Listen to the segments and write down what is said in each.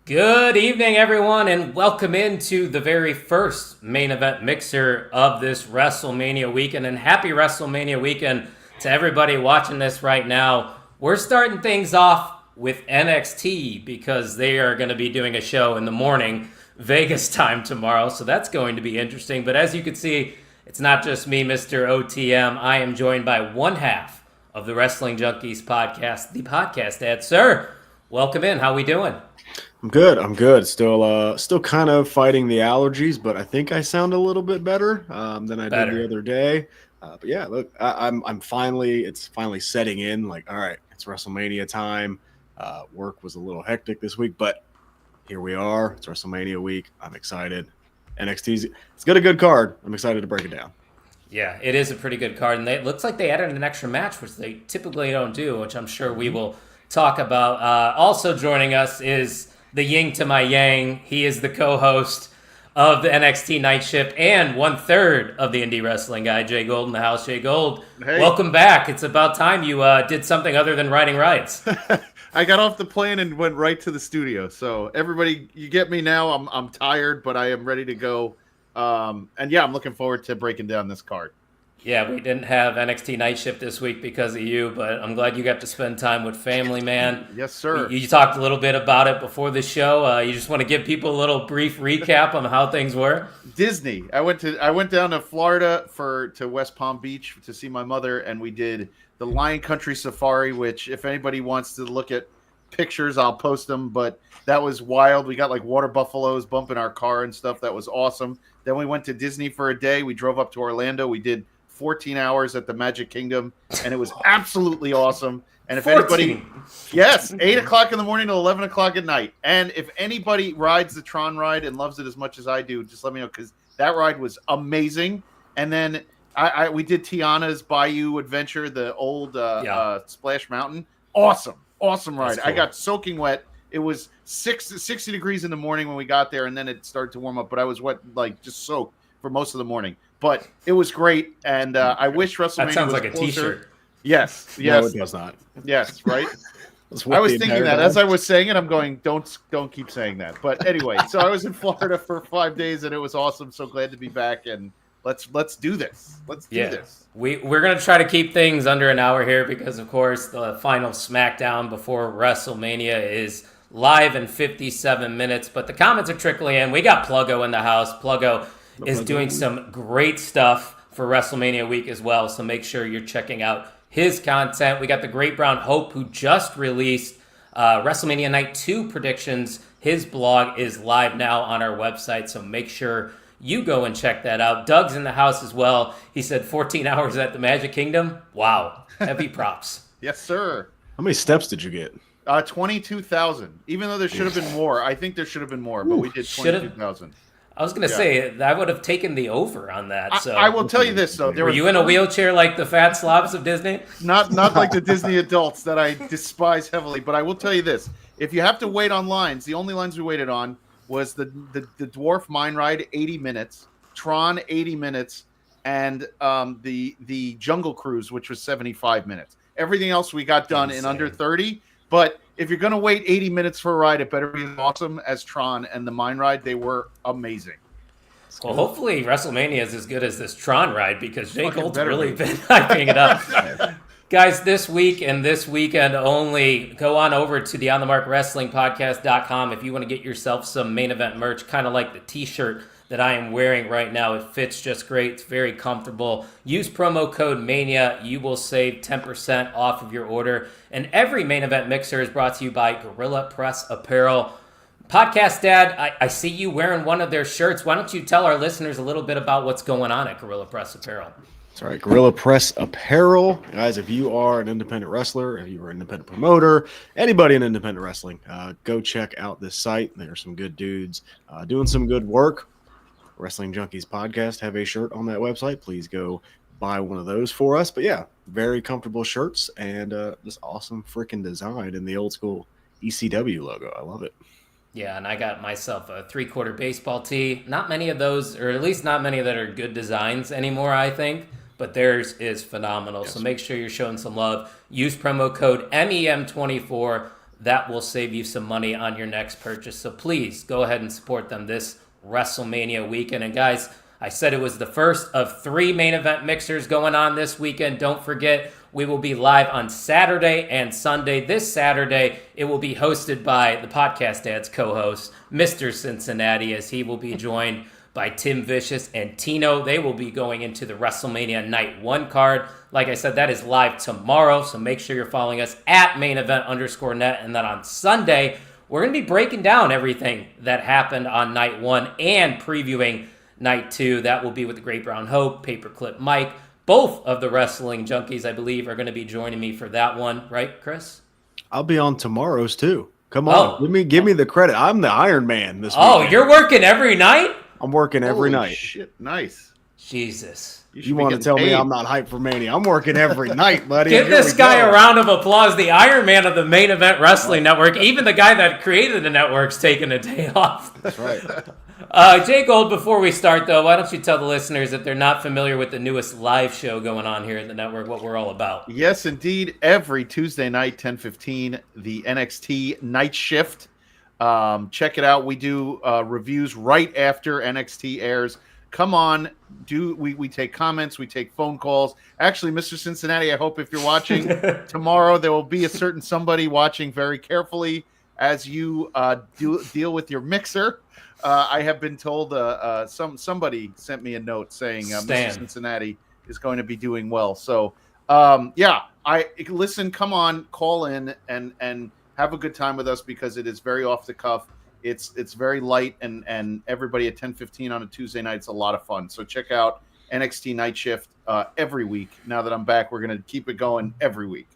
Good evening, everyone, and welcome into the very first main event mixer of this WrestleMania weekend. And happy WrestleMania weekend to everybody watching this right now. We're starting things off with NXT because they are going to be doing a show in the morning, Vegas time tomorrow. So that's going to be interesting. But as you can see, it's not just me, Mr. OTM. I am joined by one half of the Wrestling Junkies podcast, the podcast dad. Sir, welcome in. How we doing? I'm good. Still kind of fighting the allergies, but I think I sound a little bit better than I did the other day. But yeah, look, it's finally setting in. Like, all right, it's WrestleMania time. Work was a little hectic this week, but here we are. It's WrestleMania week. I'm excited. It's got a good card. I'm excited to break it down. Yeah, it is a pretty good card, and it looks like they added an extra match, which they typically don't do, which I'm sure we will talk about. Also joining us is the yin to my yang. He is the co-host of the NXT Night Shift and 1/3 of the Indie Wrestling Guy, Jay Gold in the house. Jay Gold, hey. Welcome back. It's about time you did something other than riding rides. I got off the plane and went right to the studio. So everybody, you get me now. I'm tired, but I am ready to go. And yeah, I'm looking forward to breaking down this card. Yeah, we didn't have NXT Night Shift this week because of you, but I'm glad you got to spend time with family, man. Yes, sir. You talked a little bit about it before the show. You just want to give people a little brief recap on how things were? Disney. I went down to Florida to West Palm Beach to see my mother, and we did the Lion Country Safari, which if anybody wants to look at pictures, I'll post them, but that was wild. We got like water buffaloes bumping our car and stuff. That was awesome. Then we went to Disney for a day. We drove up to Orlando. We did 14 hours at the Magic Kingdom, and it was absolutely awesome. And if 14. anybody, yes, 8 o'clock in the morning to 11 o'clock at night. And if anybody rides the Tron ride and loves it as much as I do, just let me know, because that ride was amazing. And then we did Tiana's Bayou Adventure, the old Splash Mountain. Awesome ride. Cool. I got soaking wet. It was 60 degrees in the morning when we got there, and then it started to warm up. But I was wet, like just soaked for most of the morning. But it was great, and I wish WrestleMania that sounds was like a closer. T-shirt. Yes. No, it does not. Yes, right. I was thinking that as I was saying it. I'm going, don't keep saying that. But anyway, so I was in Florida for 5 days, and it was awesome. So glad to be back, and let's do this. Let's do this. We're gonna try to keep things under an hour here because, of course, the final SmackDown before WrestleMania is live in 57 minutes. But the comments are trickling in. We got Pluggo in the house. Pluggo is doing some great stuff for WrestleMania week as well, so make sure you're checking out his content. We got the Great Brown Hope, who just released WrestleMania Night 2 predictions. His blog is live now on our website, so make sure you go and check that out. Doug's in the house as well. He said 14 hours at the Magic Kingdom. Wow, heavy props. Yes, sir. How many steps did you get? 22,000. Even though there should have been more. I think there should have been more, but we did 22,000. I was going to say, I would have taken the over on that. So I will tell you this, though. Were you in a wheelchair like the fat slobs of Disney? Not like the Disney adults that I despise heavily, but I will tell you this. If you have to wait on lines, the only lines we waited on was the Dwarf Mine Ride, 80 minutes, Tron, 80 minutes, and the Jungle Cruise, which was 75 minutes. Everything else we got done in under 30, but if you're going to wait 80 minutes for a ride, it better be as awesome as Tron and the Mine Ride. They were amazing. Well, hopefully WrestleMania is as good as this Tron ride because Jay Gold's really been hyping it up. Guys, this week and this weekend only, go on over to the OnTheMarkWrestlingPodcast.com if you want to get yourself some main event merch, kind of like the t-shirt that I am wearing right now. It fits just great. It's very comfortable. Use promo code MANIA. You will save 10% off of your order. And every main event mixer is brought to you by Gorilla Press Apparel. Podcast Dad, I see you wearing one of their shirts. Why don't you tell our listeners a little bit about what's going on at Gorilla Press Apparel? That's right, Gorilla Press Apparel. Guys, if you are an independent wrestler, if you are an independent promoter, anybody in independent wrestling, go check out this site. There are some good dudes doing some good work. Wrestling Junkies Podcast have a shirt on that website. Please go buy one of those for us. But yeah, very comfortable shirts and this awesome freaking design in the old school ECW logo. I love it. Yeah, and I got myself a 3/4 baseball tee. Not many of those, or at least not many that are good designs anymore, I think. But theirs is phenomenal. Yes. So make sure you're showing some love. Use promo code MEM24. that will save you some money on your next purchase. So please go ahead and support them this WrestleMania weekend. And guys, I said it was the first of 3 main event mixers going on this weekend. Don't forget, we will be live on Saturday and Sunday. This Saturday, it will be hosted by the Podcast Dad's co-host, Mr. Cincinnati, as he will be joined by Tim Vicious and Tino. They will be going into the WrestleMania Night 1 card. Like I said, that is live tomorrow, so make sure you're following us at mainevent_net. And then on Sunday, we're going to be breaking down everything that happened on Night 1 and previewing Night 2. That will be with the Great Brown Hope, Paperclip Mike. Both of the Wrestling Junkies, I believe, are going to be joining me for that one. Right, Chris? I'll be on tomorrow's, too. Come on. Give me the credit. I'm the Iron Man this week. Oh, you're working every night? I'm working every Holy night. Shit, nice. Jesus. You want to tell me I'm not hyped for Mania? I'm working every night, buddy. Give this guy a round of applause. The Iron Man of the Main Event Wrestling Network. Even the guy that created the network's taking a day off. That's right. Jay Gold, before we start, though, why don't you tell the listeners, if they're not familiar with the newest live show going on here at the network, what we're all about? Yes, indeed. Every Tuesday night, 10:15, the NXT Night Shift. Check it out. We do reviews right after NXT airs. Come on, we take comments, we take phone calls. Actually, Mr. Cincinnati, I hope if you're watching tomorrow, there will be a certain somebody watching very carefully as you deal with your mixer. I have been told somebody sent me a note saying Mr. Cincinnati is going to be doing well. So listen, come on, call in and have a good time with us because it is very off the cuff. It's very light and everybody at 10:15 on a Tuesday night. It's a lot of fun. So check out NXT Night Shift every week. Now that I'm back, we're going to keep it going every week.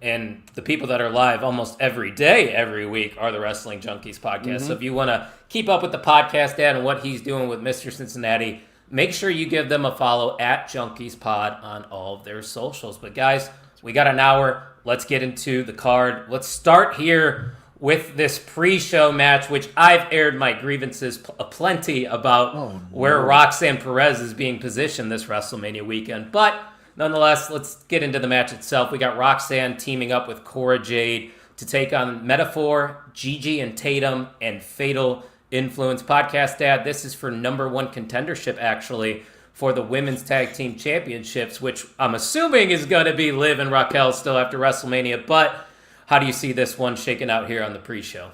And the people that are live almost every day, every week, are the Wrestling Junkies podcast. Mm-hmm. So if you want to keep up with the podcast dad and what he's doing with Mr. Cincinnati, make sure you give them a follow at Junkies Pod on all of their socials. But guys, we got an hour. Let's get into the card. Let's start here with this pre-show match, which I've aired my grievances aplenty about where Roxanne Perez is being positioned this WrestleMania weekend. But nonetheless, let's get into the match itself. We got Roxanne teaming up with Cora Jade to take on Metaphor, Gigi and Tatum, and Fatal Influence. Podcast Dad, this is for number 1 contendership, actually, for the Women's Tag Team Championships, which I'm assuming is going to be Liv and Raquel still after WrestleMania. But how do you see this one shaking out here on the pre-show?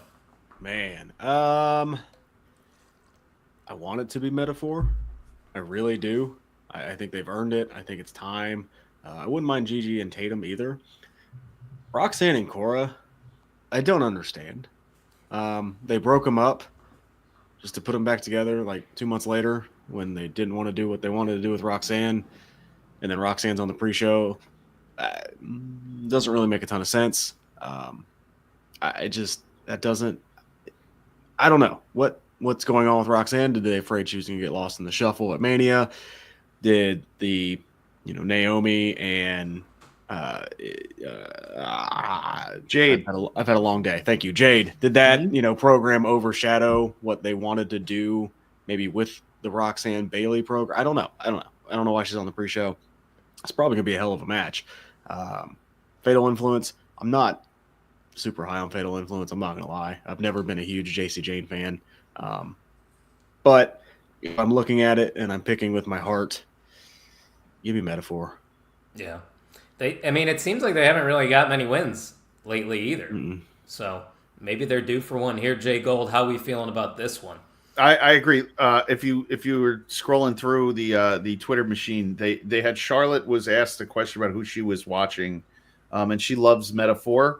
Man, I want it to be Metaphor. I really do. I think they've earned it. I think it's time. I wouldn't mind Gigi and Tatum either. Roxanne and Cora, I don't understand. They broke them up just to put them back together like 2 months later when they didn't want to do what they wanted to do with Roxanne. And then Roxanne's on the pre-show. Doesn't really make a ton of sense. I don't know what's going on with Roxanne. Did they afraid she was going to get lost in the shuffle at Mania? Did the Naomi and Jade? I've had a long day. Thank you, Jade. Did that program overshadow what they wanted to do? Maybe with the Roxanne Bailey program. I don't know. I don't know why she's on the pre-show. It's probably gonna be a hell of a match. Fatal Influence. I'm not super high on Fatal Influence. I'm not gonna lie. I've never been a huge JC Jane fan. But if I'm looking at it and I'm picking with my heart, give me Metaphor. Yeah. It seems like they haven't really got many wins lately either. Mm-mm. So maybe they're due for one here. Jay Gold, how are we feeling about this one? I agree. If you were scrolling through the Twitter machine, they had Charlotte was asked a question about who she was watching, and she loves Metaphor.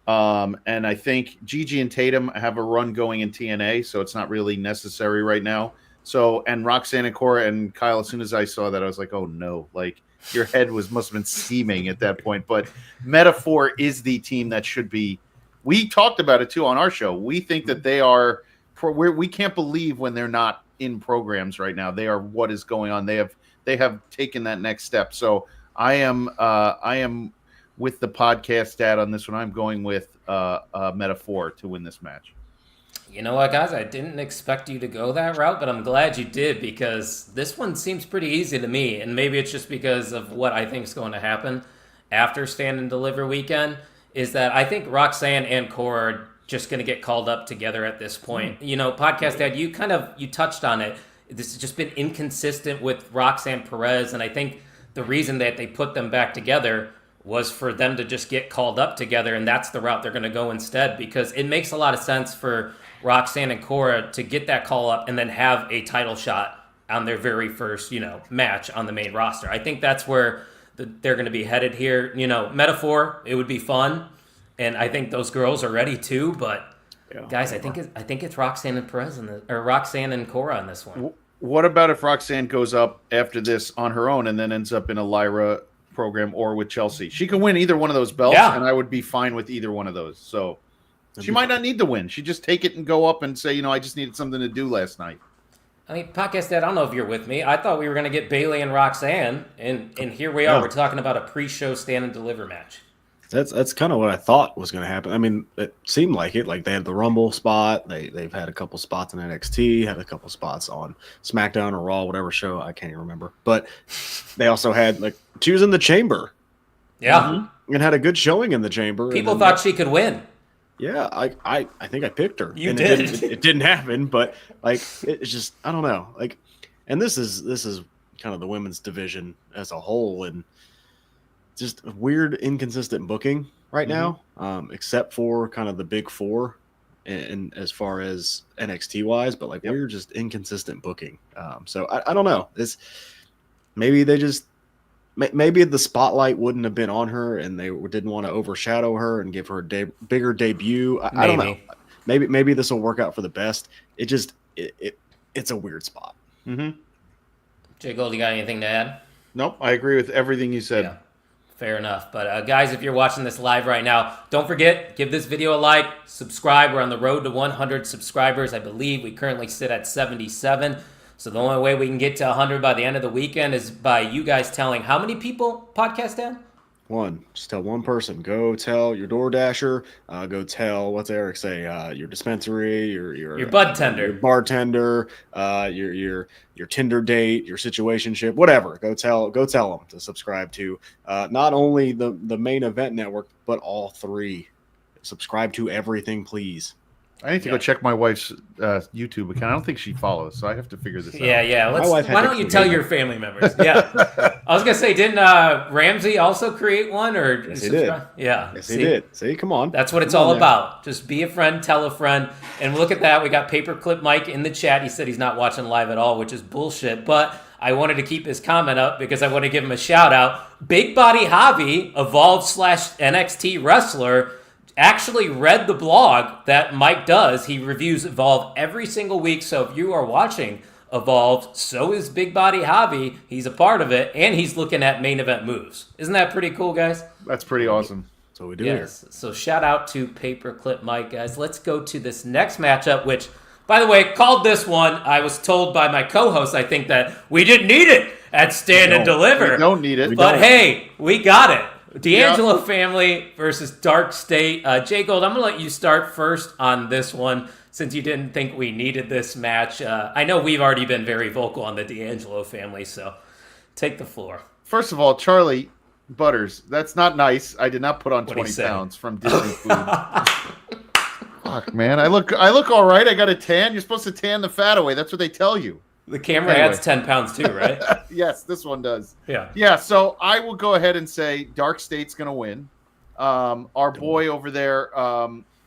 And I think Gigi and Tatum have a run going in TNA, so it's not really necessary right now. So, and Roxanne and Cora and Kyle, as soon as I saw that, I was like, oh no, like your head must have been steaming at that point. But Metaphor is the team that should be. We talked about it too on our show. We think that they are. We can't believe when they're not in programs right now. They are what is going on. They have taken that next step. So I am with the podcast dad on this one. I'm going with Metaphor to win this match. You know what, guys? I didn't expect you to go that route, but I'm glad you did because this one seems pretty easy to me. And maybe it's just because of what I think is going to happen after Stand and Deliver weekend. is that I think Roxanne and Cora are just going to get called up together at this point. Podcast Dad, you touched on it. This has just been inconsistent with Roxanne Perez, and I think the reason that they put them back together was for them to just get called up together, and that's the route they're going to go instead, because it makes a lot of sense for Roxanne and Cora to get that call up and then have a title shot on their very first, match on the main roster. I think that's where they're going to be headed here. Metaphor, it would be fun, and I think those girls are ready too. But guys, I think it's Roxanne and Perez or Roxanne and Cora on this one. What about if Roxanne goes up after this on her own and then ends up in a Lyra program or with Chelsea? She can win either one of those belts, and I would be fine with either one of those. So she might not need to win. She just take it and go up and say, I just needed something to do last night. I mean, Podcast Dad, I don't know if you're with me. I thought we were going to get Bayley and Roxanne, and here we are. Yeah. We're talking about a pre-show stand and deliver match. That's kind of what I thought was going to happen. I mean, it seemed like it. Like, they had the Rumble spot. They've had a couple spots in NXT, had a couple spots on SmackDown or Raw, whatever show. I can't even remember. But they also had, she was in the Chamber. Yeah. And had a good showing in the Chamber. People thought she could win. Yeah, I think I picked her. You did. It didn't happen, but it's just, I don't know. And this is kind of the women's division as a whole, and just weird, inconsistent booking right now, except for kind of the big four, and as far as NXT wise, but we're just inconsistent booking. So I don't know. Maybe the spotlight wouldn't have been on her, and they didn't want to overshadow her and give her a bigger debut. I don't know. Maybe this will work out for the best. It's a weird spot. Mm-hmm. J. Gold, you got anything to add? Nope, I agree with everything you said. Yeah. Fair enough. But guys, if you're watching this live right now, don't forget, give this video a like, subscribe. We're on the road to 100 subscribers. I believe we currently sit at 77. So the only way we can get to 100 by the end of the weekend is by you guys telling how many people, Podcast Dan? One. Just tell one person. Go tell your DoorDasher. Go tell, what's Eric say? Your dispensary, your bud tender, your bartender, your Tinder date, your situationship, whatever. Go tell them to subscribe to not only the main event network, but all three. Subscribe to everything, please. I need to go check my wife's YouTube account. I don't think she follows, so I have to figure this out. Yeah. Why don't you tell your family members? Yeah. I was going to say, didn't Ramsey also create one? Or yes, he did. Yeah. Yes, he did. See, come on. That's what it's all about. Just be a friend, tell a friend. And look at that. We got Paperclip Mike in the chat. He said he's not watching live at all, which is bullshit. But I wanted to keep his comment up because I want to give him a shout out. Big Body Hobby, Evolve/NXT wrestler, actually read the blog that Mike does. He reviews Evolve every single week. So if you are watching Evolve, so is Big Body Hobby. He's a part of it, and he's looking at main event moves. Isn't that pretty cool, guys? That's pretty awesome. That's what we do here. So shout out to Paperclip Mike, guys. Let's go to this next matchup, which, by the way, called this one. I was told by my co-host, I think, that we didn't need it at Stand and Deliver. We don't need it. But hey, we got it. D'Angelo family versus Dark State. J. Gold, I'm going to let you start first on this one since you didn't think we needed this match. I know we've already been very vocal on the D'Angelo family, so take the floor. First of all, Charlie Butters, that's not nice. I did not put on 20 pounds from Disney food. Fuck, man. I look all right. I got a tan. You're supposed to tan the fat away. That's what they tell you. The camera adds 10 pounds too, right? Yes, this one does. Yeah. So I will go ahead and say Dark State's going to win. Our boy over there,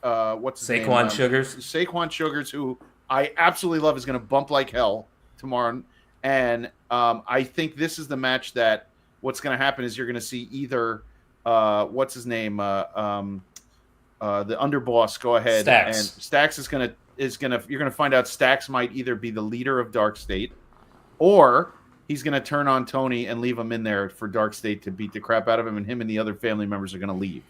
what's his name? Saquon Sugars. Saquon Sugars, who I absolutely love, is going to bump like hell tomorrow. And I think this is the match that what's going to happen is you're going to see either, what's his name? The underboss go ahead. Stax. And Stax you're going to find out Stax might either be the leader of Dark State, or he's going to turn on Tony and leave him in there for Dark State to beat the crap out of him, and him and the other family members are going to leave.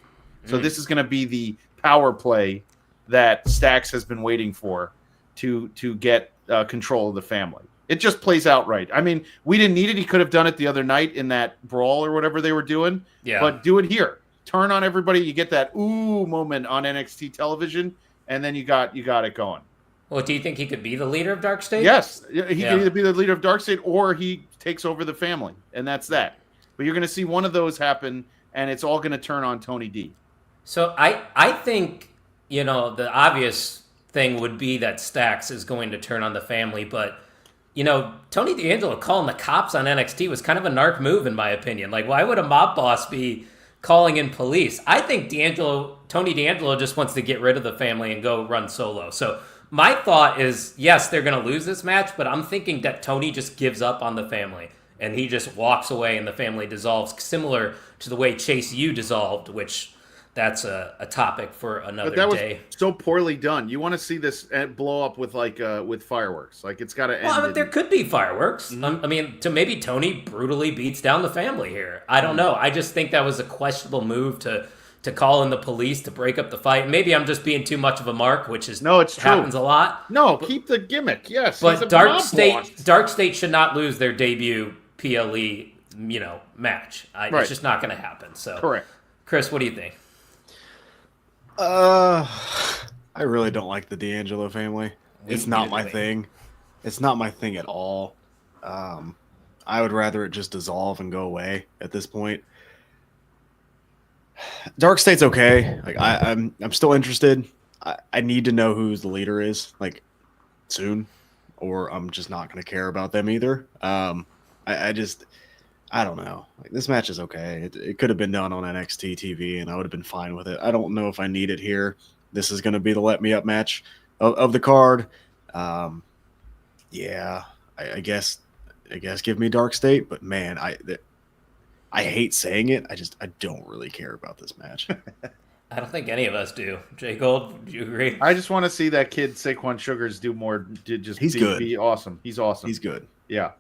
So this is going to be the power play that Stax has been waiting for to get control of the family. It just plays out right. I mean, we didn't need it. He could have done it the other night in that brawl or whatever they were doing. Yeah. But do it here. Turn on everybody. You get that ooh moment on NXT television, and then you got it going. Well, do you think he could be the leader of Dark State? Yes. He can either be the leader of Dark State or he takes over the family, and that's that. But you're going to see one of those happen, and it's all going to turn on Tony D. So I think, the obvious thing would be that Stax is going to turn on the family, but Tony D'Angelo calling the cops on NXT was kind of a narc move in my opinion. Like, why would a mob boss be calling in police? I think Tony D'Angelo just wants to get rid of the family and go run solo. So my thought is, yes, they're going to lose this match, but I'm thinking that Tony just gives up on the family and he just walks away and the family dissolves, similar to the way Chase U dissolved, which that's a topic for another but that day. was so poorly done. You want to see this blow up with with fireworks. Like, it's got to end. Well, there could be fireworks. I mean, maybe Tony brutally beats down the family here. I don't know. I just think that was a questionable move to call in the police to break up the fight. Maybe I'm just being too much of a mark, which is it's happens true. a lot. No, keep the gimmick. Yes, but Dark State should not lose their debut PLE match. It's just not going to happen. So correct. Chris, what do you think? I really don't like the D'Angelo family. It's not my thing. It's not my thing at all. I would rather it just dissolve and go away at this point. Dark State's okay. Like, I'm still interested. I need to know who the leader is, like, soon, or I'm just not going to care about them either. I don't know. Like, this match is okay. It could have been done on NXT TV, and I would have been fine with it. I don't know if I need it here. This is going to be the let me up match of the card. Yeah, I guess give me Dark State, but man, I hate saying it. I don't really care about this match. I don't think any of us do. Jay Gold, do you agree? I just want to see that kid Saquon Sugars do more. He's good. Be awesome. He's awesome. He's good. Yeah.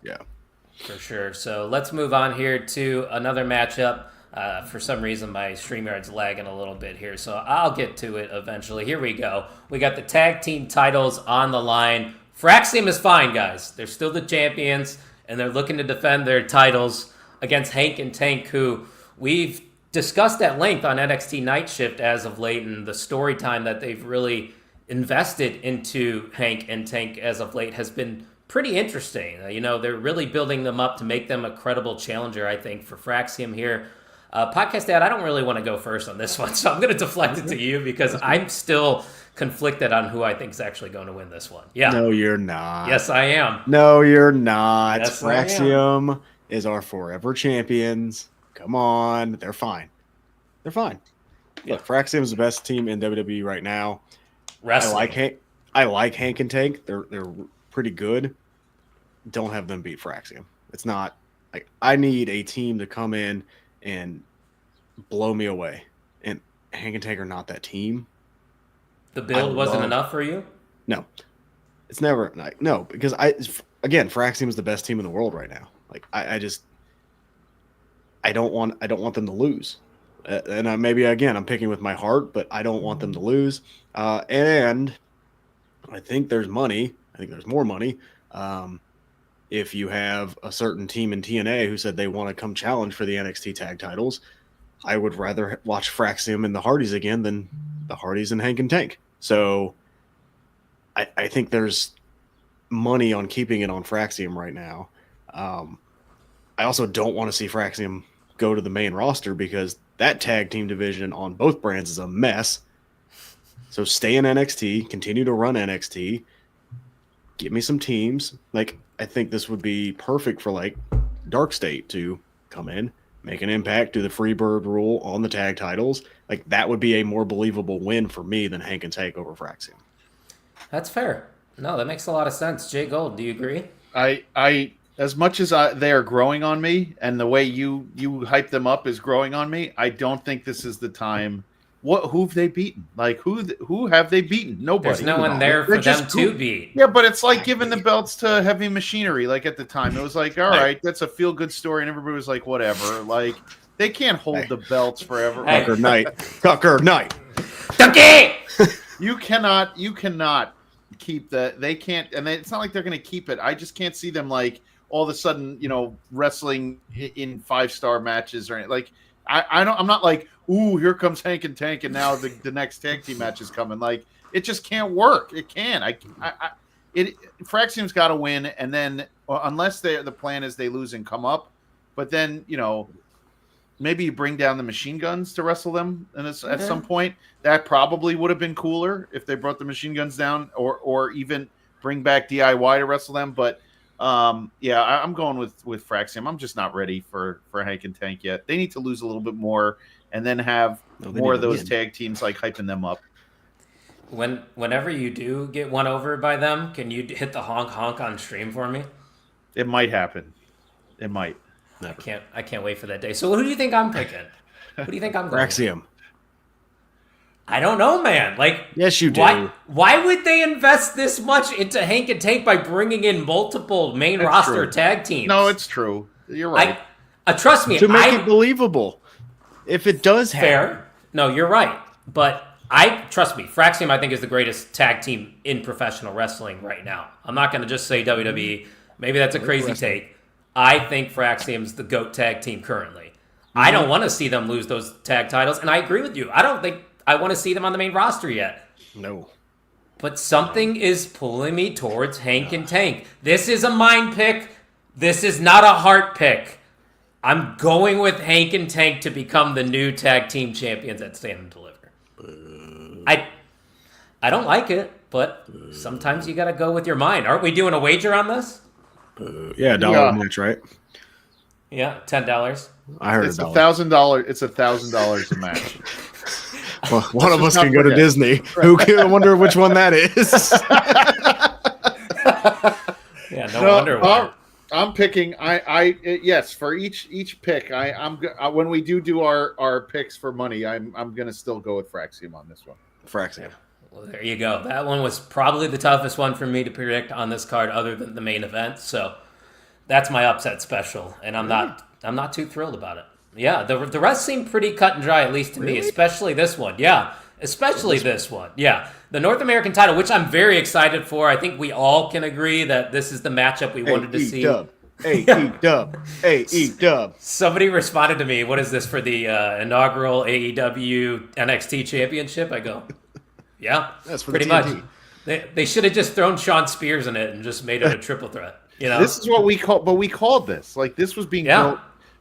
For sure. So let's move on here to another matchup. For some reason, my StreamYard's lagging a little bit here, so I'll get to it eventually. Here we go. We got the tag team titles on the line. Fraxium is fine, guys. They're still the champions, and they're looking to defend their titles against Hank and Tank, who we've discussed at length on NXT Night Shift as of late, and the story time that they've really invested into Hank and Tank as of late has been pretty interesting. They're really building them up to make them a credible challenger, I think, for Fraxium here. Podcast Dad, I don't really want to go first on this one, so I'm going to deflect it to you because I'm still conflicted on who I think is actually going to win this one. Yeah. No, you're not. Yes, I am. No, you're not. Yes, Fraxium is our forever champions. Come on. They're fine. They're fine. Yeah, Fraxium is the best team in WWE right now. Wrestling. I like Hank and Tank. They're pretty good. Don't have them beat Fraxium. It's not like I need a team to come in and blow me away. And Hank and Tank are not that team. The build wasn't enough for you? No. It's never like no, because Fraxium is the best team in the world right now. Like I don't want them to lose. And maybe again I'm picking with my heart, but I don't want them to lose. And I think there's money. I think there's more money. If you have a certain team in TNA who said they want to come challenge for the NXT tag titles, I would rather watch Fraxium and the Hardys again than the Hardys and Hank and Tank. So I think there's money on keeping it on Fraxium right now. I also don't want to see Fraxium go to the main roster because that tag team division on both brands is a mess. So stay in NXT, continue to run NXT, give me some teams. Like, I think this would be perfect for like Dark State to come in, make an impact, do the Freebird rule on the tag titles. Like, that would be a more believable win for me than Hank and Tank over Fraxium. That's fair. No, that makes a lot of sense. Jay Gold, do you agree? I as much as they are growing on me, and the way you hype them up is growing on me, I don't think this is the time. Who've they beaten? Like, who have they beaten? Nobody. There's no one there for them to beat. Yeah, but it's like giving the belts to Heavy Machinery. Like, at the time, it was like, all right, that's a feel good story, and everybody was like, whatever. Like, they can't hold the belts forever. Tucker Knight. Tucky! You cannot keep that. They can't, and it's not like they're going to keep it. I just can't see them like all of a sudden, wrestling in 5-star matches or anything. Like, I'm not like, ooh, here comes Hank and Tank, and now the next tag team match is coming. Like, it just can't work. It can. Fraxium's got to win, and then unless the plan is they lose and come up, but then maybe you bring down the machine guns to wrestle them, and at some point that probably would have been cooler if they brought the machine guns down, or even bring back DIY to wrestle them. But I'm going with Fraxium. I'm just not ready for Hank and Tank yet. They need to lose a little bit more, and then have more of those tag teams like hyping them up. Whenever you do get won over by them, can you hit the honk honk on stream for me? It might happen. It might. Never. I can't wait for that day. So who do you think I'm picking? Who do you think I'm going? Fraxium. I don't know, man. Like, yes, you do. Why would they invest this much into Hank and Tank by bringing in multiple main roster tag teams? No, it's true. You're right. Trust me. To make it believable. If it does happen. Fair. No, you're right. But trust me, Fraxium, I think, is the greatest tag team in professional wrestling right now. I'm not going to just say WWE. Maybe that's a crazy take. I think Fraxium's the GOAT tag team currently. I don't want to see them lose those tag titles, and I agree with you. I don't think I want to see them on the main roster yet. No. But something is pulling me towards Hank and Tank. This is a mind pick. This is not a heart pick. I'm going with Hank and Tank to become the new tag team champions at Stand and Deliver. I don't like it, but sometimes you got to go with your mind. Aren't we doing a wager on this? Yeah, $1 match, right? Yeah, $10. I heard it's $1,000. It's $1,000 a match. Well, one of us can go to Disney. Who can? I wonder which one that is. Yeah, no wonder why. I'm picking. Yes, for each pick. When we do our picks for money, I'm gonna still go with Fraxium on this one. Fraxium. Well, there you go. That one was probably the toughest one for me to predict on this card, other than the main event. So that's my upset special, and I'm not too thrilled about it. Yeah, the rest seem pretty cut and dry, at least to me, especially this one. Yeah, especially this one. Yeah, the North American title, which I'm very excited for. I think we all can agree that this is NXT we wanted to see. AEW. Somebody responded to me, what is this for the inaugural AEW NXT championship? I go, yeah, that's pretty much. They should have just thrown Sean Spears in it and just made it a triple threat. You know, this is what we call, but we called this like this was being built.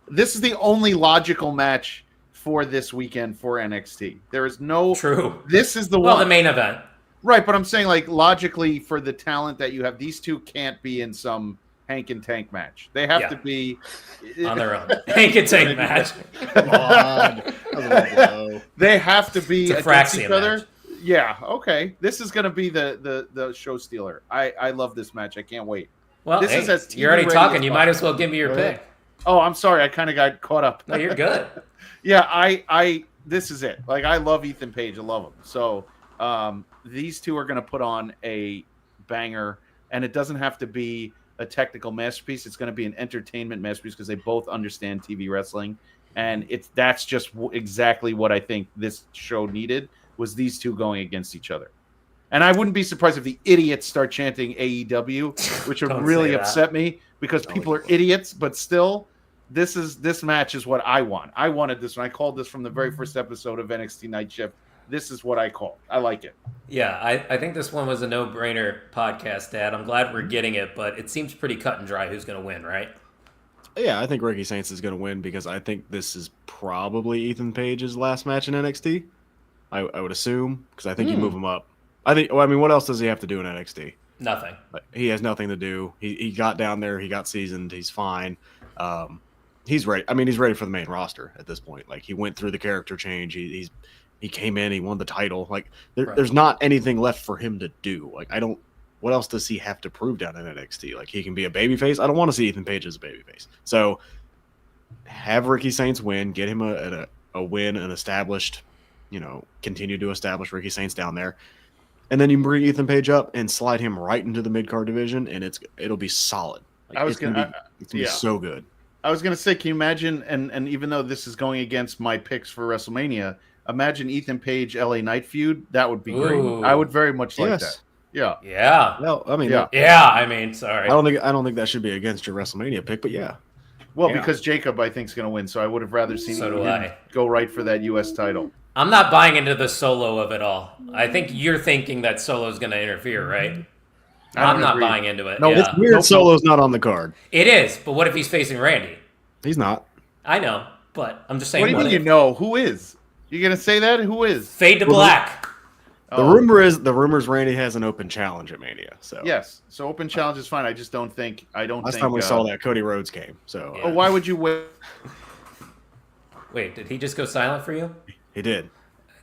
This is the only logical match for this weekend for NXT. There is no true. This is the one. The main event, right? But I'm saying, like, logically, for the talent that you have, these two can't be in some Hank and Tank match. They have to be on their own. Hank and Tank match. Come on. They have to be against each other. Match. Yeah. Okay. This is going to be the show stealer. I love this match. I can't wait. Well, this is as you're already talking. You might as well give me your pick. Oh, I'm sorry. I kind of got caught up. No, you're good. Yeah, I this is it. Like, I love Ethan Page. I love him. So these two are going to put on a banger, and it doesn't have to be a technical masterpiece. It's going to be an entertainment masterpiece because they both understand TV wrestling, and that's just exactly what I think this show needed, was these two going against each other. And I wouldn't be surprised if the idiots start chanting AEW, which would really upset me because people are idiots, but still. This match is what I want. I wanted this one. I called this from the very first episode of NXT Night Shift. This is what I called. I like it. Yeah, I think this one was a no-brainer podcast, Dad. I'm glad we're getting it, but it seems pretty cut and dry who's going to win, right? Yeah, I think Ricky Saints is going to win because I think this is probably Ethan Page's last match in NXT. I would assume, because I think you move him up. What else does he have to do in NXT? Nothing. He has nothing to do. He got down there. He got seasoned. He's fine. He's ready. I mean, he's ready for the main roster at this point. Like, he went through the character change. He came in. He won the title. Like, there's not anything left for him to do. Like, what else does he have to prove down in NXT? Like, he can be a babyface. I don't want to see Ethan Page as a babyface. So, have Ricky Saints win. Get him a win, an established, continue to establish Ricky Saints down there. And then you bring Ethan Page up and slide him right into the mid-card division, and it'll be solid. Like, it's gonna be so good. I was going to say, can you imagine, and even though this is going against my picks for WrestleMania, imagine Ethan Page, LA Knight feud? That would be great. I would very much like that. Yeah. Yeah. Well, I mean, sorry. I don't think that should be against your WrestleMania pick, but yeah. Well, because Jacob, I think, is going to win, so I would have rather seen him go right for that U.S. title. I'm not buying into the Solo of it all. I think you're thinking that Solo's going to interfere, right? I'm not buying into it. No, it's weird. Solo's not on the card. It is, but what if he's facing Randy? He's not. I know. But I'm just saying. What do you mean you know? Who is? You going to say that? Who is? Fade to black. The rumors Randy has an open challenge at Mania. So yes, so open challenge is fine. I just don't think. Last time we saw that, Cody Rhodes came. So why would you wait? Wait, did he just go silent for you? He did.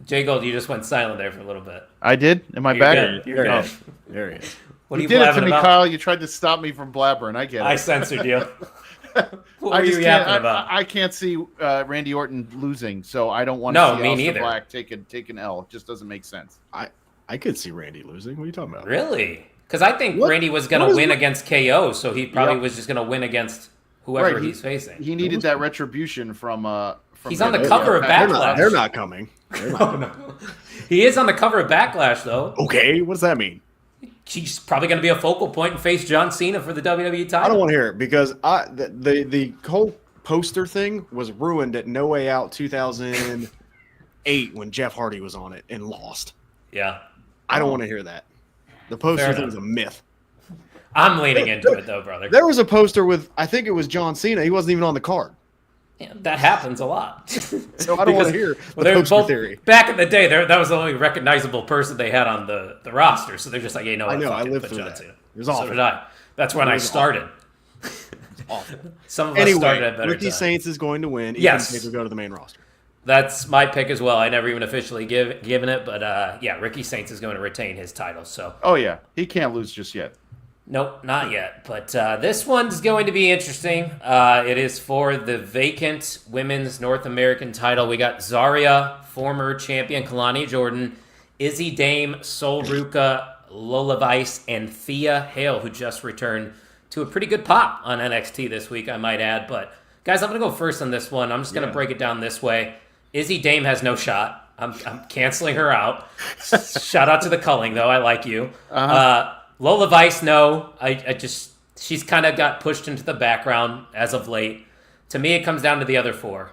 J Gold, you just went silent there for a little bit. I did. Am I back? You're good. There he is. What are you did it to me, about? Kyle. You tried to stop me from blabbering. I get it. I censored you. What I were you yapping about? I can't see Randy Orton losing, so I don't want to see me Aleister neither. Black take an L. It just doesn't make sense. I could see Randy losing. What are you talking about? Really? Because I think Randy was going to win against KO, so he probably was just going to win against whoever he's facing. He needed that retribution from he's on the cover of Backlash. They're not coming. No. He is on the cover of Backlash, though. Okay, what does that mean? He's probably going to be a focal point and face John Cena for the WWE title. I don't want to hear it because the whole poster thing was ruined at No Way Out 2008 when Jeff Hardy was on it and lost. Yeah. I don't want to hear that. The poster thing is a myth. I'm leaning into it, though, brother. There was a poster with, I think it was John Cena. He wasn't even on the card. Yeah, that happens a lot. So I don't want to hear the poster theory. Back in the day, that was the only recognizable person they had on the roster. So they're just like, hey, no, I lived through that. It was awful. So did I. That's when I started. Awful. Some of us started at better Ricky time. Saints is going to win. Yes. Even if go to the main roster. That's my pick as well. I never even officially given it, but Ricky Saints is going to retain his title. So. Oh yeah, he can't lose just yet. Nope, not yet. But this one's going to be interesting. It is for the vacant women's North American title. We got Zarya, former champion Kalani Jordan, Izzy Dame, Sol Ruka, Lola Vice, and Thea Hale, who just returned to a pretty good pop on NXT this week, I might add. But guys, I'm going to go first on this one. I'm just going to break it down this way. Izzy Dame has no shot. I'm canceling her out. Shout out to the culling, though. I like you. Lola Vice, no. She's kind of got pushed into the background as of late. To me, it comes down to the other four.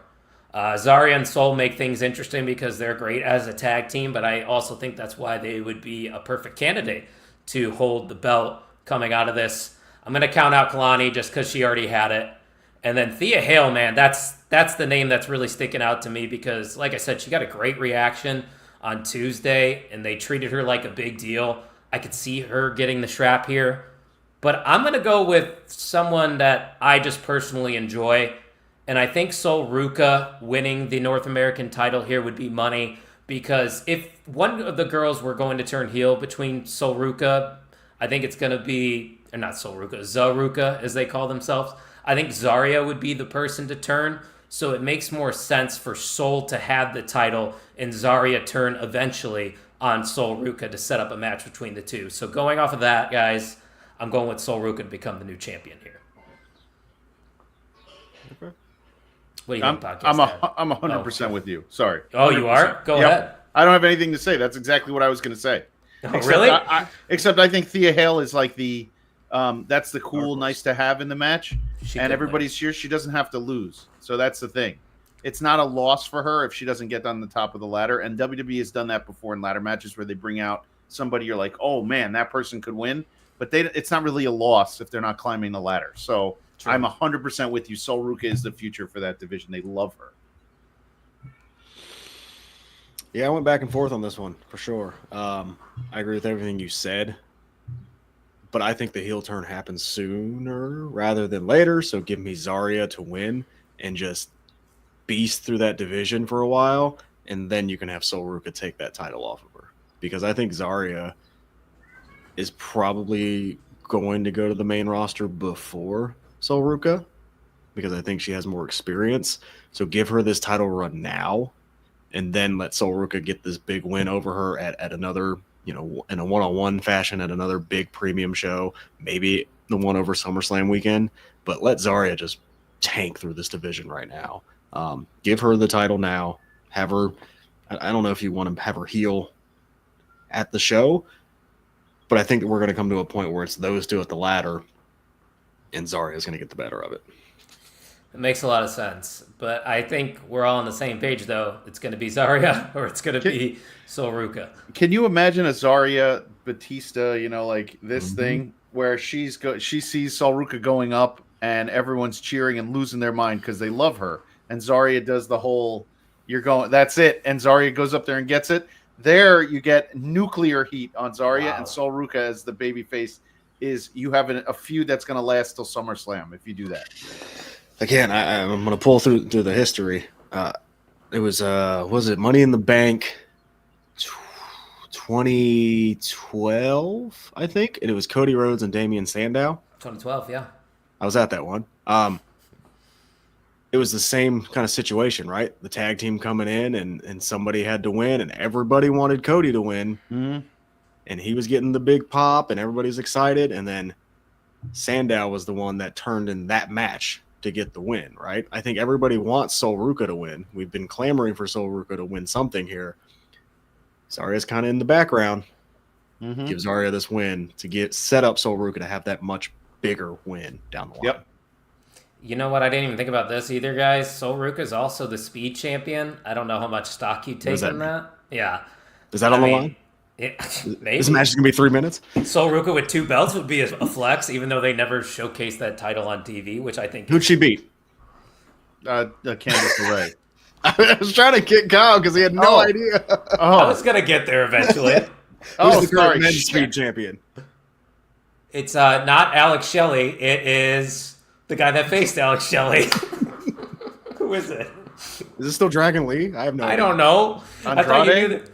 Zarya and Sol make things interesting because they're great as a tag team, but I also think that's why they would be a perfect candidate to hold the belt coming out of this. I'm going to count out Kalani just because she already had it. And then Thea Hale, man, that's the name that's really sticking out to me because, like I said, she got a great reaction on Tuesday, and they treated her like a big deal. I could see her getting the strap here. But I'm going to go with someone that I just personally enjoy. And I think Sol Ruka winning the North American title here would be money. Because if one of the girls were going to turn heel between Sol Ruka, I think it's going to be, or not Sol Ruka, Zaruka, as they call themselves. I think Zarya would be the person to turn. So it makes more sense for Sol to have the title and Zarya turn eventually on Sol Ruka to set up a match between the two. So going off of that, guys, I'm going with Sol Ruka to become the new champion here. Okay. What do you think, podcast? I'm 100% with you. Sorry. Oh, you are? Go ahead. I don't have anything to say. That's exactly what I was going to say. Oh, really? Except I think Thea Hale is like the that's the cool, nice to have in the match. And everybody's here. She doesn't have to lose. So that's the thing. It's not a loss for her if she doesn't get on the top of the ladder. And WWE has done that before in ladder matches where they bring out somebody you're like, oh, man, that person could win. But it's not really a loss if they're not climbing the ladder. So true. I'm 100% with you. Sol Ruka is the future for that division. They love her. Yeah, I went back and forth on this one for sure. I agree with everything you said. But I think the heel turn happens sooner rather than later. So give me Zarya to win and just beast through that division for a while, and then you can have Sol Ruka take that title off of her. Because I think Zarya is probably going to go to the main roster before Sol Ruka because I think she has more experience. So give her this title run now, and then let Sol Ruka get this big win over her at another, in a one-on-one fashion at another big premium show, maybe the one over SummerSlam weekend. But let Zarya just tank through this division right now. Give her the title now. Have her. I don't know if you want to have her heel at the show, but I think that we're going to come to a point where it's those two at the ladder, and Zarya is going to get the better of it. It makes a lot of sense, but I think we're all on the same page, though. It's going to be Zarya or it's going to be Sol Ruka. Can you imagine a Zarya Batista, like this thing where she sees Sol Ruka going up and everyone's cheering and losing their mind because they love her. and Zarya does the whole, that's it, and Zarya goes up there and gets it. There you get nuclear heat on Zarya, and Sol Ruca as the babyface you have a feud that's going to last till SummerSlam if you do that. Again, I'm going to pull through the history. It was it Money in the Bank 2012, I think, and it was Cody Rhodes and Damian Sandow. 2012, yeah. I was at that one. It was the same kind of situation, right? The tag team coming in, and somebody had to win, and everybody wanted Cody to win. Mm-hmm. And he was getting the big pop, and everybody's excited. And then Sandow was the one that turned in that match to get the win, right? I think everybody wants Sol Ruca to win. We've been clamoring for Sol Ruca to win something here. Zarya's kind of in the background. Mm-hmm. Give Zarya this win to set up Sol Ruca to have that much bigger win down the line. Yep. You know what? I didn't even think about this either, guys. Sol Ruca is also the speed champion. I don't know how much stock you take in that. Yeah. Is that on the line? Maybe. This match is going to be 3 minutes? Sol Ruca with 2 belts would be a flex, even though they never showcased that title on TV, which I think... Who'd she beat? Candice LeRae. I was trying to kick Kyle because he had no idea. I was going to get there eventually. Who's the current men's speed champion? It's not Alex Shelley. It is the guy that faced Alex Shelley. Who is it? Is this still Dragon Lee? I have no idea. I don't know. Andrade? I thought you knew that.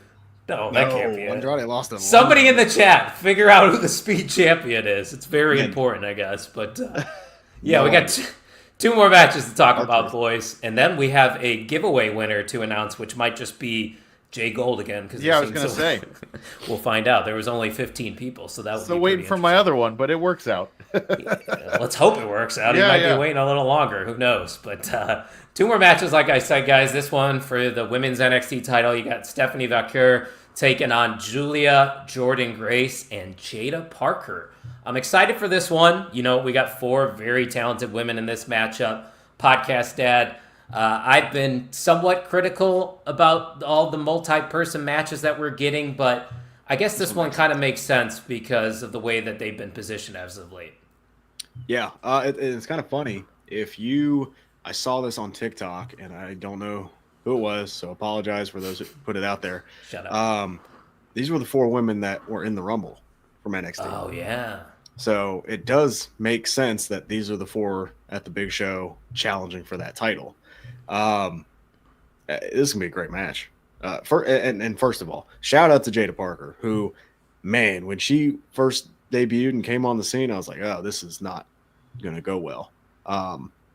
No, that can't be it. Andrade lost it. Somebody in the chat, figure out who the speed champion is. It's very important, I guess. But we got two more matches to talk about, boys. And then we have a giveaway winner to announce, which might just be Jay Gold again. I was going to say. We'll find out. There was only 15 people, so that was still waiting for my other one, but it works out. Let's hope it works out. He might be waiting a little longer. Who knows? But 2 more matches, like I said, guys. This one for the women's NXT title. You got Stephanie Vaquer taking on Julia, Jordan Grace, and Jada Parker. I'm excited for this one. You know, we got 4 very talented women in this matchup. Podcast Dad. I've been somewhat critical about all the multi-person matches that we're getting, but I guess this one kind of makes sense because of the way that they've been positioned as of late. Yeah, it's kind of funny. I saw this on TikTok, and I don't know who it was, so apologize for those who put it out there. Shut up. These were the 4 women that were in the Rumble from NXT. Oh, yeah. So it does make sense that these are the 4 at the big show challenging for that title. This is going to be a great match. First of all, shout out to Jada Parker, who, man, when she first debuted and came on the scene, I was like, oh, this is not going to go well.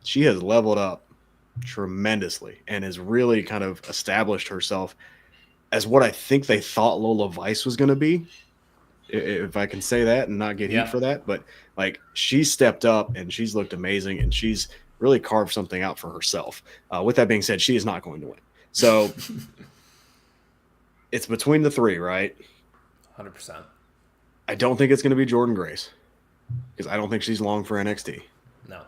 She has leveled up tremendously and has really kind of established herself as what I think they thought Lola Vice was going to be, if I can say that and not get heat for that. But like, she stepped up and she's looked amazing, and she's really carved something out for herself. With that being said, she is not going to win. So it's between the 3, right? 100%. I don't think it's going to be Jordan Grace because I don't think she's long for NXT. No.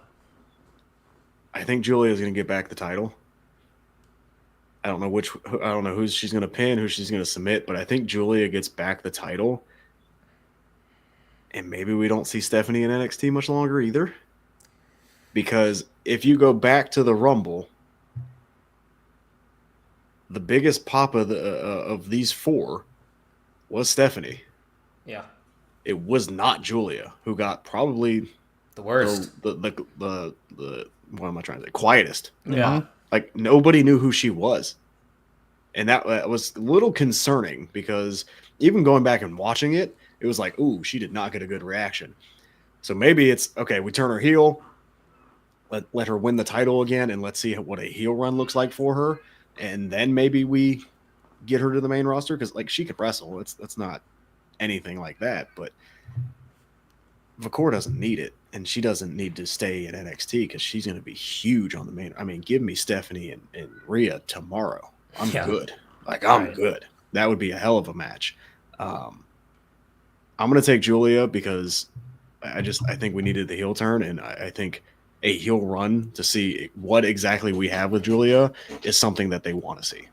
I think Julia is going to get back the title. I don't know who she's going to pin, who she's going to submit, but I think Julia gets back the title. And maybe we don't see Stephanie in NXT much longer either. Because if you go back to the Rumble, the biggest pop of these 4 was Stephanie. Yeah. It was not Julia, who got probably the worst. The what am I trying to say? Quietest. Yeah. Like, nobody knew who she was. And that was a little concerning because even going back and watching it, it was like, ooh, she did not get a good reaction. So maybe it's, okay, we turn her heel, let her win the title again, and let's see what a heel run looks like for her. And then maybe we get her to the main roster because, like, she could wrestle. That's not anything like that. But Vaquer doesn't need it, and she doesn't need to stay in NXT because she's going to be huge on the main. I mean, give me Stephanie and Rhea tomorrow. I'm good. Like, I'm good. That would be a hell of a match. I'm going to take Julia because I think we needed the heel turn, and I think a heel run to see what exactly we have with Julia is something that they want to see.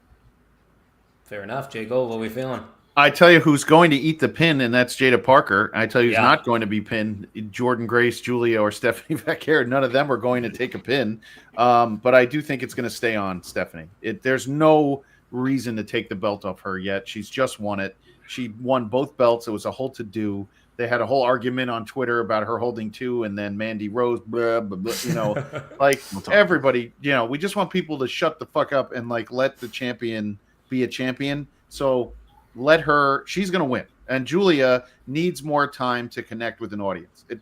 Fair enough. Jay Gold, what are we feeling? I tell you who's going to eat the pin, and that's Jada Parker. I tell you who's Yeah. not going to be pinned: Jordan Grace, Julia, or Stephanie Vaquer. None of them are going to take a pin. But I do think it's going to stay on Stephanie. There's no reason to take the belt off her yet. She's just won it. She won both belts. It was a whole to-do. They had a whole argument on Twitter about her holding two, and then Mandy Rose, blah, blah, blah, you know, like everybody, you know, we just want people to shut the fuck up and like let the champion be a champion. So let her, she's going to win. And Julia needs more time to connect with an audience. She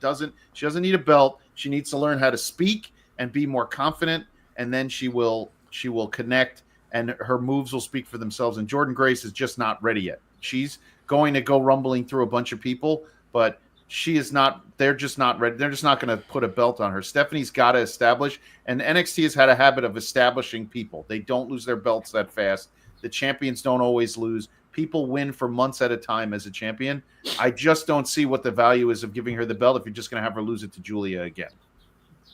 doesn't need a belt. She needs to learn how to speak and be more confident. And then she will connect and her moves will speak for themselves. And Jordan Grace is just not ready yet. She's going to go rumbling through a bunch of people, but she is not, they're just not ready. They're just not going to put a belt on her. Stephanie's got to establish, and NXT has had a habit of establishing people. They don't lose their belts that fast. The champions don't always lose. People win for months at a time as a champion. I just don't see what the value is of giving her the belt if you're just going to have her lose it to Julia again.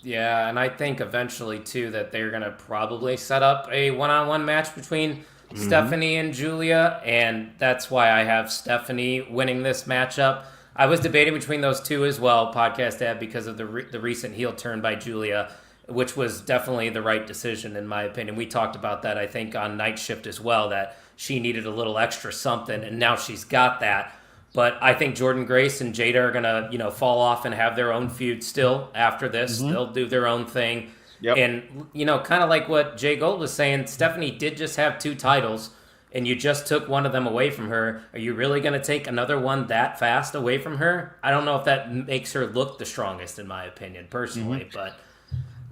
Yeah, and I think eventually, too, that they're going to probably set up a one-on-one match between Stephanie and Julia, and that's why I have Stephanie winning this matchup. I was debating between those two as well, Podcast Ad, because of the recent heel turn by Julia, which was definitely the right decision, in my opinion. We talked about that, I think, on Night Shift as well, that she needed a little extra something, and now she's got that. But I think Jordan Grace and Jada are going to, fall off and have their own feud still after this. They'll do their own thing. Yep. And, kind of like what Jay Gold was saying, Stephanie did just have 2 titles, and you just took one of them away from her. Are you really going to take another one that fast away from her? I don't know if that makes her look the strongest, in my opinion, personally. But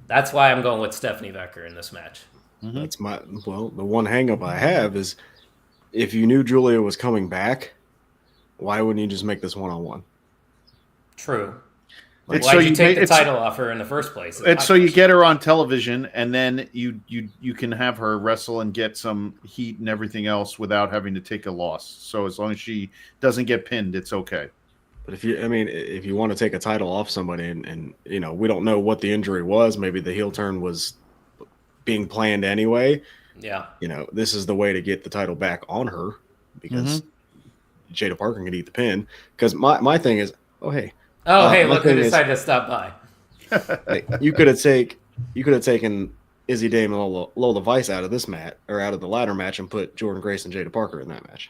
that's why I'm going with Stephanie Vaquer in this match. That's the one hang-up I have is if you knew Julia was coming back, why wouldn't you just make this one-on-one? True. It's Why'd so you take the it's- title off her in the first place? It's so you get her on television, and then you can have her wrestle and get some heat and everything else without having to take a loss. So as long as she doesn't get pinned, it's okay. But if you want to take a title off somebody, and we don't know what the injury was, maybe the heel turn was being planned anyway. Yeah. This is the way to get the title back on her because Jada Parker can eat the pin. Because my thing is, hey, look who decided to stop by. Hey, you could have taken Izzy Dame and Lola Vice out of this match or out of the ladder match and put Jordan Grace and Jada Parker in that match,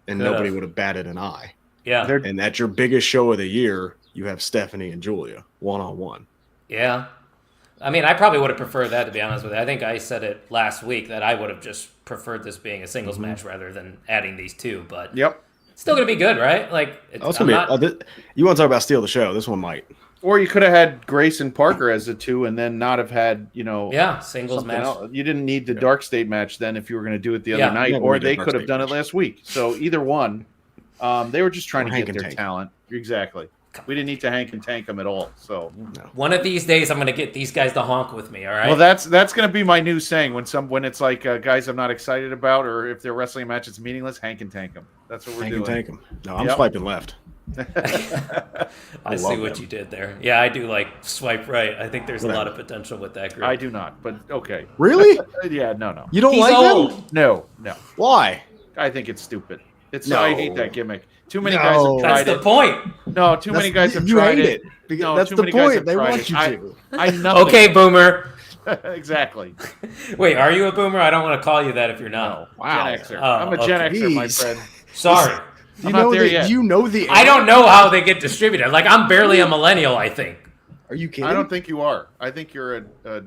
and nobody would have batted an eye. Yeah. And that's your biggest show of the year. You have Stephanie and Julia one-on-one. Yeah. I mean, I probably would have preferred that, to be honest with you. I think I said it last week that I would have just preferred this being a singles match rather than adding these two. But Yep. it's still going to be good, right? Like, you want to talk about steal the show? This one might. Or you could have had Grace and Parker as the two, and then not have had singles match. else. You didn't need the Dark State match then if you were going to do it the other night, never or need a they Dark could have State done match. it last week. So either one, they were just trying to Hank get and their Tank. talent. Exactly. We didn't need to Hank and Tank them at all. So One of these days, I'm going to get these guys to honk with me, all right? well, that's going to be my new saying when it's like guys I'm not excited about, or if they're wrestling a match that's meaningless, Hank and Tank them. That's what we're Hank doing. and Tank them. No, I'm Yep. swiping left. I see love what them. you did there. Yeah, I do like swipe right. I think there's a lot of potential with that group. I do not, but okay. Really? Yeah, no. You don't He's like old. them? No. Why? I think it's stupid. No. I hate that gimmick. Too many No. guys have That's tried the it. point. No, too many guys have you tried hate it. Because No, that's too the many guys point. have They tried want it. you to. I nothing. Okay, boomer. Exactly. Wait, are you a boomer? I don't want to call you that if you're not. No. Wow. Gen Xer. Oh, I'm a Gen okay. Xer, my Jeez. friend. Sorry. I'm not there yet. Do you know the? I don't know how they get distributed. Like, I'm barely a millennial, I think. Are you kidding? I don't think you are. I think you're a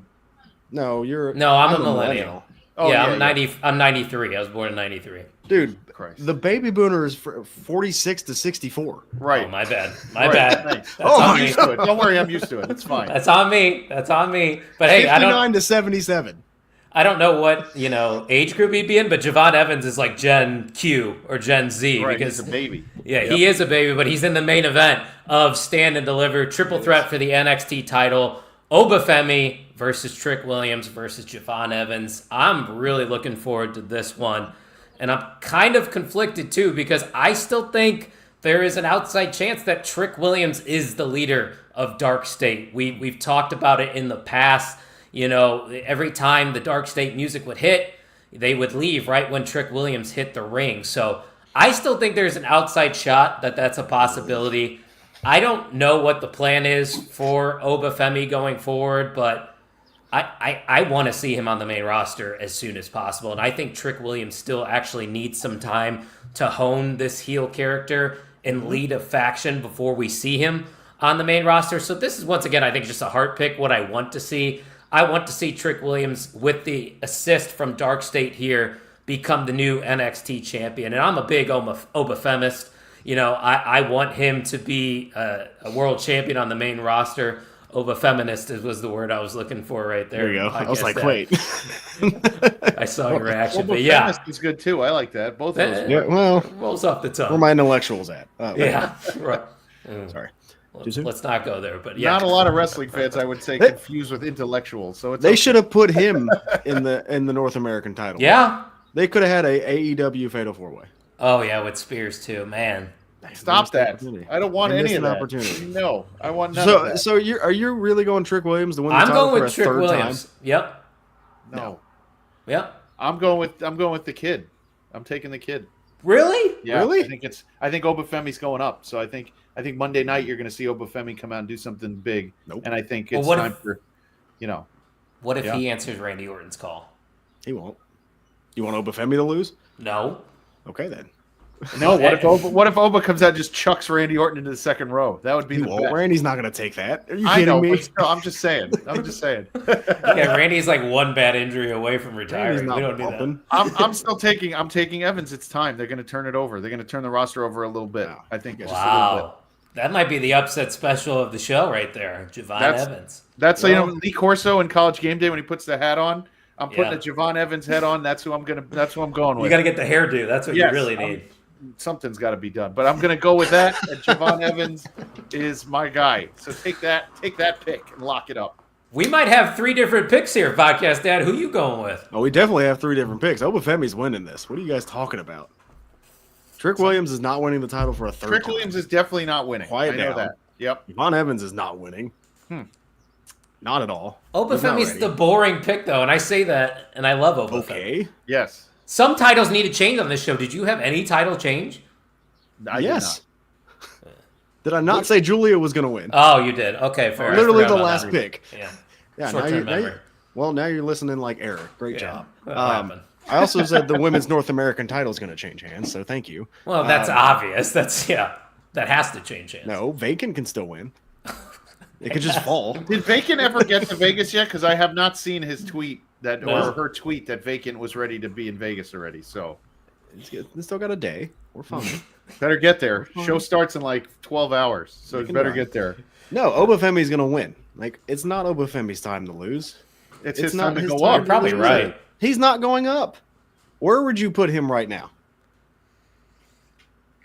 No, you're. No, I'm a millennial. Oh, yeah, yeah, I'm 90. I'm 93. I was born in 93. Dude, Christ. the baby boomer is 46 to 64. right. Oh, my bad. My Right. bad. Thanks. That's Oh, on my me. Used to it. Don't worry, I'm used to it. It's fine. That's on me. That's on me. But hey, 59 to 77. I don't know what age group he'd be in, but Javon Evans is like Gen Q or Gen Z Right, because he's a baby. yeah, he is a baby, but he's in the main event of Stand and Deliver triple threat for the NXT title. Obafemi versus Trick Williams versus Javon Evans. I'm really looking forward to this one. And I'm kind of conflicted too because I still think there is an outside chance that Trick Williams is the leader of Dark State. We've talked about it in the past. Every time the Dark State music would hit, they would leave right when Trick Williams hit the ring. So I still think there's an outside shot that's a possibility. I don't know what the plan is for Obafemi going forward, but I want to see him on the main roster as soon as possible. And I think Trick Williams still actually needs some time to hone this heel character and lead a faction before we see him on the main roster. So this is, once again, I think just a heart pick, what I want to see. I want to see Trick Williams, with the assist from Dark State here, become the new NXT champion. And I'm a big Obafemist. You know, I want him to be a world champion on the main roster. Obafeminist was the word I was looking for right there. There you go. I was like, wait. I saw your reaction, but yeah. Obafemist is good too. I like that. Both of those. Yeah, well, rolls off the tongue. where my intellectuals at? Yeah, right. Sorry. Let's not go there, but yeah. Not a lot of wrestling fans, I would say, confused with intellectuals. So They should have put him in the North American title. Yeah. They could have had a AEW Fatal 4-Way. Oh yeah, with Spears too, man. Stop that! I don't want any of that. Opportunity. No, I want none of that. So are you really going Trick Williams to win the I'm title going for with a Trick third Williams. time? Yep. No. Yep. I'm going with the kid. I'm taking the kid. Really? Yeah, Really? I think Obafemi's going up. So I think Monday night you're going to see Obafemi come out and do something big. Nope. And I think it's Well, time for, What if Yeah. he answers Randy Orton's call? He won't. You want Obafemi to lose? No. Okay then. No. What if Oba comes out and just chucks Randy Orton into the second row? That would be He the won't. best. Randy's not going to take that. Are you I kidding know, me? but still, I'm just saying. Yeah, Randy's like one bad injury away from Randy's retiring. not We don't do bumping. I'm still taking Evans. It's time. They're going to turn it over. They're going to turn the roster over a little bit. Wow. I think that. just a little bit. Wow. That might be the upset special of the show right there. Javon Evans. That's Lee Corso in College Game Day when he puts the hat on. I'm putting Yeah. a Javon Evans head on. That's who I'm going with. You got to get the hairdo. That's what Yes, you really need. Something's got to be done, but I'm going to go with that. And Javon Evans is my guy. So take that pick and lock it up. We might have 3 different picks here, Podcast Dad. Who you going with? Oh, we definitely have 3 different picks. Obafemi's winning this. What are you guys talking about? Trick Williams is not winning the title for a third Trick time. Williams is definitely not winning. Quiet I know down. that. Yep. Yvonne Evans is not winning. Not at all. He's not Obafemi's ready. the boring pick, though, and I say that, and I love Obafemi. Okay. Yes. Some titles need to change on this show. Did you have any title change? I did Yes. not. Did I not say Julia was going to win? Oh, you did. Okay, fair. I Literally forgot the about last that. pick. Yeah. Yeah. Short-term memory. Now you're listening like Eric. Great job. That happened. I also said the women's North American title is going to change hands, so thank you. Well, that's obvious. That has to change hands. No, Vacant can still win. It could just fall. Did Vacant ever get to Vegas yet? Because I have not seen his tweet or No. her tweet that Vacant was ready to be in Vegas already. So It's still got a day. We're fine. better get there. Show starts in like 12 hours, so You you can better run. get there. No, Obafemi's going to win. Like, it's not Obafemi's time to lose. It's It's his not time to his go time. up. You're probably right. He's not going up. Where would you put him right now?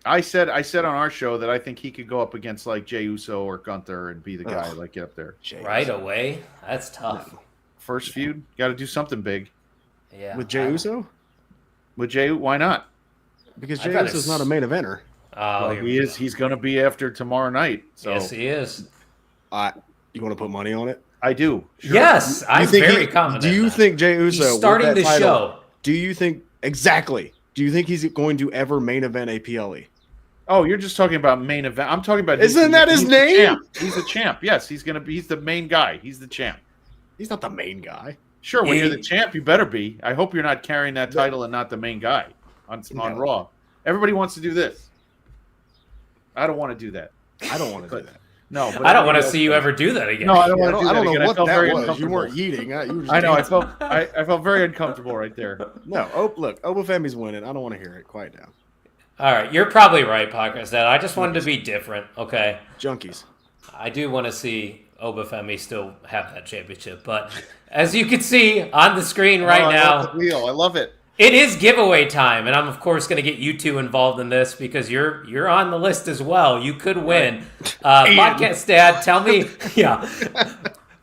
I said on our show that I think he could go up against like Jey Uso or Gunther and be the guy. Ugh. Like get up there. Jey Right Uso. away? That's tough. First feud, got to do something big Yeah. With Jey Uso? with Jey. Why not? Because I'd Jey rather Uso's not a main eventer. Oh, Well, here he we is. go. He's going to be after tomorrow night. So Yes, he is. You want to put money on it? I do. Sure. Yes, I'm You think very confident. Do you in that. think Jey Uso He's with starting that the title, show? Do you think exactly? Do you think he's going to ever main event a PLE? Oh, you're just talking about main event. I'm talking about. Isn't that his he's name? the champ. He's a champ. Yes, he's gonna be. He's the main guy. He's the champ. He's not the main guy. Sure, when He- you're the champ, you better be. I hope you're not carrying that title and not the main guy on No. Raw. Everybody wants to do this. I don't want to do that. I don't want to do that. No, but I don't want to everybody see you else ever do that again. does. No, I don't I want to don't, do I that don't again. know I what felt very that was. You uncomfortable. weren't eating. You were just I know. I dancing. felt. I felt very uncomfortable right there. No. Look, Obafemi's winning. I don't want to hear it. Quiet down. All right, you're probably right, Podcast Dad. I just wanted to be different. Okay, Junkies. I do want to see Obafemi still have that championship, but as you can see on the screen right Oh, I now, love the wheel. I love it. it is giveaway time, and I'm of course going to get you two involved in this because you're on the list as well. You could win. Podcast Dad, tell me,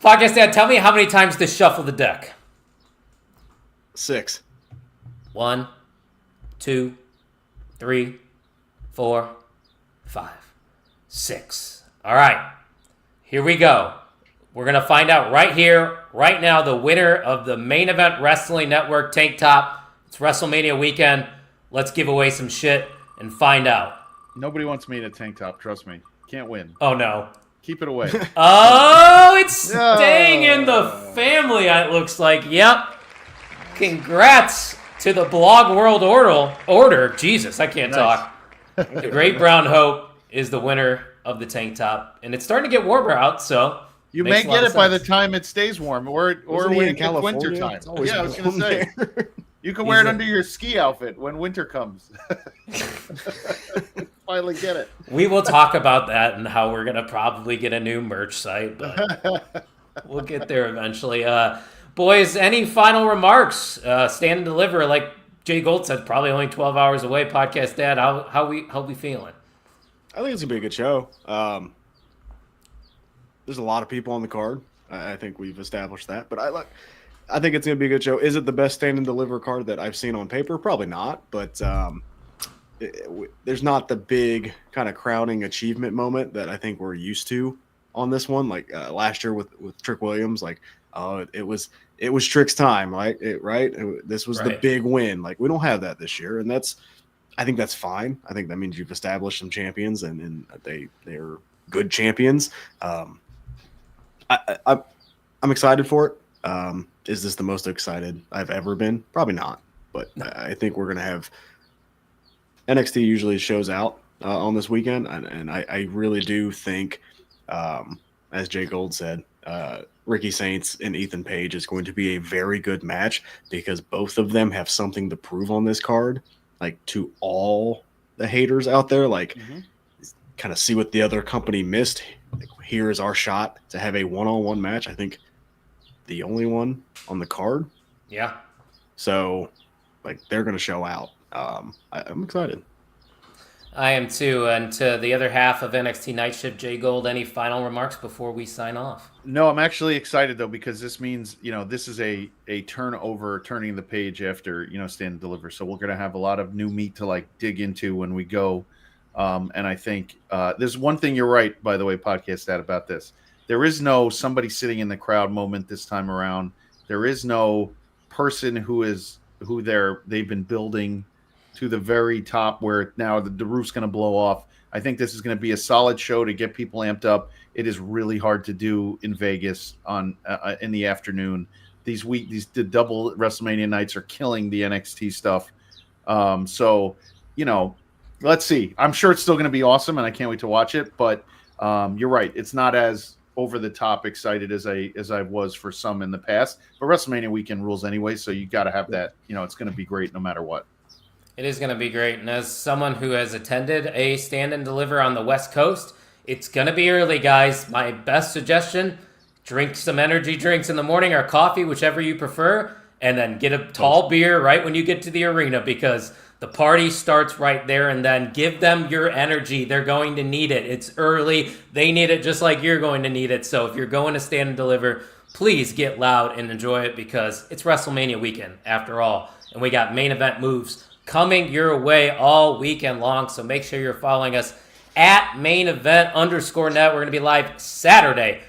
Podcast Dad, tell me how many times to shuffle the deck. 6. 1, 2, 3, 4, 5, 6. All right, here we go. We're going to find out right here, right now, the winner of the Main Event Wrestling Network tank top. It's WrestleMania weekend. Let's give away some shit and find out. Nobody wants me in a tank top. Trust me. Can't win. Oh, no. Keep it away. Oh, it's staying in the family, it looks like. Yep. Congrats to the blog world order. Jesus, I can't talk. The Great Brown Hope is the winner of the tank top. And it's starting to get warmer out, so... You may get it by the time it stays warm, or when it gets winter time. Yeah, I was going to say. You can wear it under your ski outfit when winter comes. Finally get it. We will talk about that and how we're going to probably get a new merch site, but we'll get there eventually. Boys, any final remarks? Stand and deliver, like Jay Gold said, probably only 12 hours away. Podcast Dad, how we feeling? I think it's going to be a good show. There's a lot of people on the card. I think we've established that. But I think it's going to be a good show. Is it the best stand and deliver card that I've seen on paper? Probably not. But there's not the big kind of crowning achievement moment that I think we're used to on this one. Like last year with Trick Williams, like it was Trick's time, right? This was the big win. Like we don't have that this year, and I think that's fine. I think that means you've established some champions, and they're good champions. I'm excited for it. Is this the most excited I've ever been? Probably not. But I think we're going to have NXT usually shows out on this weekend. And I really do think, as Jay Gold said, Ricky Saints and Ethan Page is going to be a very good match because both of them have something to prove on this card, like to all the haters out there, like kind of see what the other company missed. Like, here is our shot to have a one-on-one match. I think the only one on the card. Yeah. So, like, they're going to show out. I'm excited. I am too. And to the other half of NXT Night Shift, Jay Gold, any final remarks before we sign off? No, I'm actually excited, though, because this means, this is a turning the page after, Stand and Deliver. So we're going to have a lot of new meat to, like, dig into when we go. And I think there's one thing you're right, by the way, Podcast Dad, about this. There is no somebody sitting in the crowd moment this time around. There is no person who they've been building to the very top where now the roof's going to blow off. I think this is going to be a solid show to get people amped up. It is really hard to do in Vegas on in the afternoon. These double WrestleMania nights are killing the NXT stuff. So, let's see. I'm sure it's still going to be awesome, and I can't wait to watch it. But you're right; it's not as over the top excited as I was for some in the past. But WrestleMania weekend rules anyway, so you got to have that. It's going to be great no matter what. It is going to be great, and as someone who has attended a Stand and Deliver on the West Coast, it's going to be early, guys. My best suggestion: drink some energy drinks in the morning or coffee, whichever you prefer, and then get a tall beer right when you get to the arena because the party starts right there, and then give them your energy. They're going to need it. It's early. They need it just like you're going to need it. So if you're going to Stand and Deliver, please get loud and enjoy it because it's WrestleMania weekend after all. And we got main event moves coming your way all weekend long. So make sure you're following us at mainevent_net. We're going to be live Saturday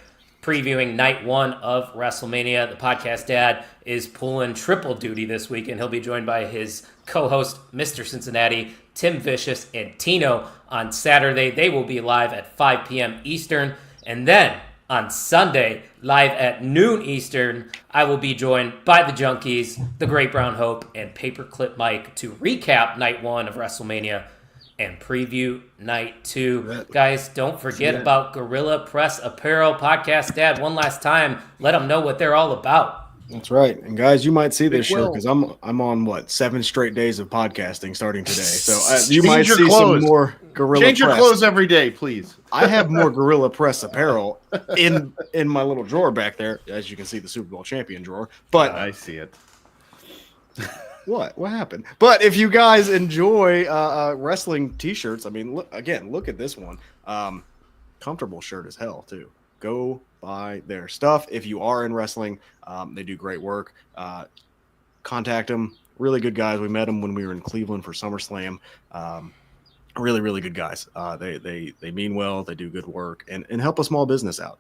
previewing night one of WrestleMania. The Podcast Dad is pulling triple duty this week, and he'll be joined by his co-host, Mr. Cincinnati, Tim Vicious, and Tino on Saturday. They will be live at 5 p.m. Eastern. And then on Sunday, live at noon Eastern, I will be joined by the Junkies, the Great Brown Hope, and Paperclip Mike to recap night one of WrestleMania and preview night two. Guys, don't forget about Gorilla Press Apparel. Podcast Dad, one last time, let them know what they're all about. That's right. And guys, you might see this shirt because I'm on 7 straight days of podcasting starting today. So you might see some more Gorilla Change Press. your clothes every day, please. I have more Gorilla Press apparel in my little drawer back there, as you can see, the Super Bowl champion drawer. But I see it. What happened? But if you guys enjoy wrestling T-shirts, I mean, look at this one. Comfortable shirt as hell too. Go buy their stuff if you are in wrestling. They do great work. Contact them. Really good guys. We met them when we were in Cleveland for SummerSlam. Really, really good guys. They mean well. They do good work and help a small business out.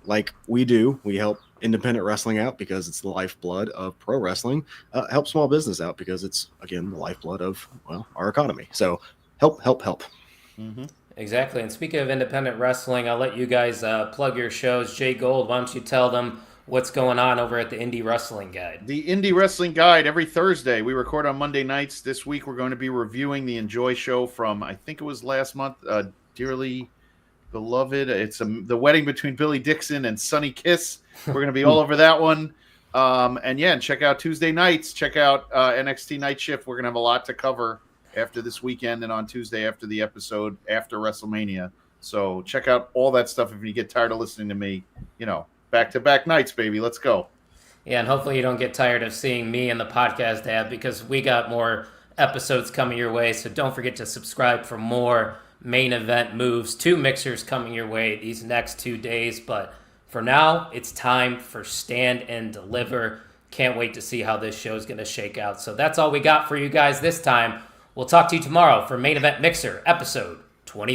Like we do, we help independent wrestling out because it's the lifeblood of pro wrestling. Help small business out because it's, again, the lifeblood of, well, our economy. So help. Mm-hmm. Exactly. And speaking of independent wrestling, I'll let you guys plug your shows. Jay Gold, why don't you tell them what's going on over at the Indie Wrestling Guide? The Indie Wrestling Guide every Thursday. We record on Monday nights. This week we're going to be reviewing the Enjoy show from, I think it was last month, Dearly Beloved. It's the wedding between Billy Dixon and Sonny Kiss. We're going to be all over that one. And check out Tuesday nights. Check out NXT Night Shift. We're going to have a lot to cover after this weekend and on Tuesday after the episode after WrestleMania. So check out all that stuff if you get tired of listening to me, back-to-back nights, baby. Let's go. Yeah, and hopefully you don't get tired of seeing me in the podcast ad because we got more episodes coming your way. So don't forget to subscribe for more main event moves. 2 mixers coming your way these next 2 days. But for now, it's time for Stand and Deliver. Can't wait to see how this show is going to shake out. So that's all we got for you guys this time. We'll talk to you tomorrow for Main Event Mixer, episode 23.